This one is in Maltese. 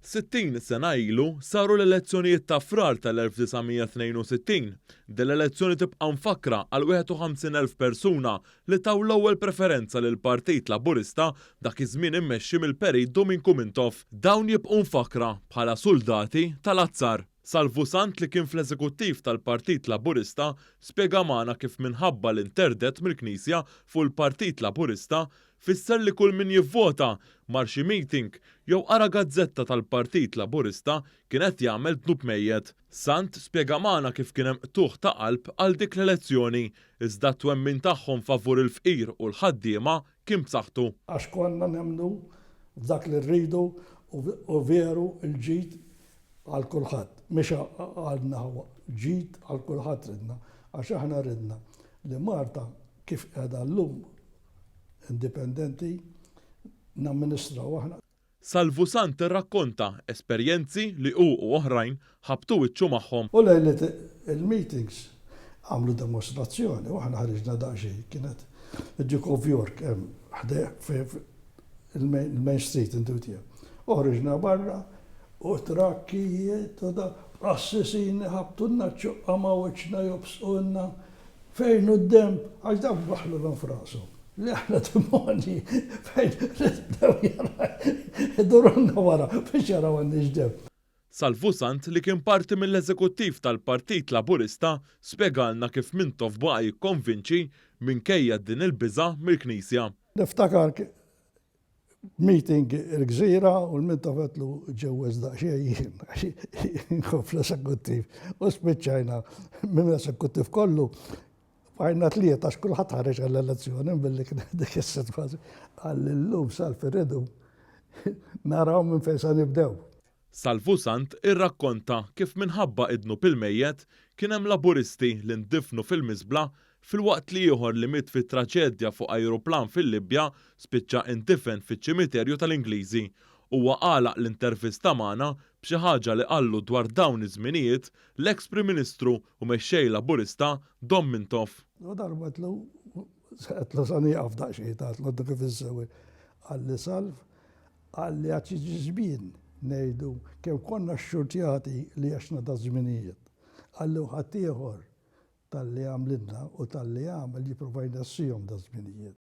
60 sena ilu saru l-elezzjonijiet ta' frar tal-1962. Dell-elezzjoni tibqa' mfakra għal 51,000 persuna li taw l-ewwel preferenza lil Partit Laburista dak iż-żmien immexxi mill-Perit Dominku Mintoff. Dawn jibqgħu mfakra bħala soldati tal-Azzar. Salvu Sant li kien fl-eżekuttiv tal-Partit Laburista spjega magħna kif minħabba l-interdet mill-Knisja fuq il-Partit Laburista fisser li kull min jivvota mar xi meeting jew ara gazzetta tal-Partit Laburista kien qed jagħmel tnub mejjed. Sant spjega magħna kif kien hemm tuħ ta' qalb għal dik l-elezzjoni iżda t-twemmin tagħhom favur il-fqir u l-ħaddiema kien b'saħħtu. Għax konna nemmnu f'dak li rridu u veru l-ġid għal kulħadd, mhix għalna ħawa, ġid għal kulħadd ridna, għax aħna ridna li Malta kif qiegħda llum indipendenti namministraw aħna. Salvu Sant irrakkonta esperjenzi li hu u oħrajn ħabtu wiċċu magħhom. U lejlet il-meetings għamlu demonstrazzjoni u aħna ħariġna daqsxejn kienet id-Duke of York hemm ħdeq il-Main Street intutija. Ħriġna barra u trakkijiet u da assesini ħabtunna ċuqqa ma' wiċċna jobsqunna fejn u d-demb għax dak baħlu l-infrasu. Li aħna timoni fejn riddew durunna wara biex jaraw għandi ġdem. Salvu Sant li kien parti mill-eżekuttiv tal-Partit Laburista spjegalna kif Mintoff baqa' jikkonvinċi minkejja din il-biża' mill-Knisja. Niftakar meeting il-Gżira u l-Mintoff għetlu ġewweż daqsxejn jien fl-eżekuttiv u spiċċajna minn l-eżekuttiv kollu għajna tlieta għax kulħadd ħareġ għall-elezzjoni billi kien dik is-sitwazzjoni għall-lum sal-firridu naraw minn fejn se nibdew. Salvu Sant irrakkonta kif minħabba idnu pil-mejjed kien hemm laburisti li ndifnu fil-miżbla fil-waqt li ieħor li miet fit-traċedja fuq ajruplan fil-Libja spiċċa indifen fiċ-ċimiterju tal-Ingliżi. Huwa għalaq l-intervista magħna b'xi ħaġa li qallu dwar dawn iż-żminijiet l-eks Prim Ministru u mexxej Laburista Dom Mintoff. U darba għetlu sani għaf daqxej għetlu kif issewi għalli salv għalli għaċi żmien ngħidu kemm konna xxurtjati li għaxna ta' żminijiet. Għalli ħadd ieħor tal-li għamlidna u tal-li għamel jipprovajna ssihom ta' żminijiet.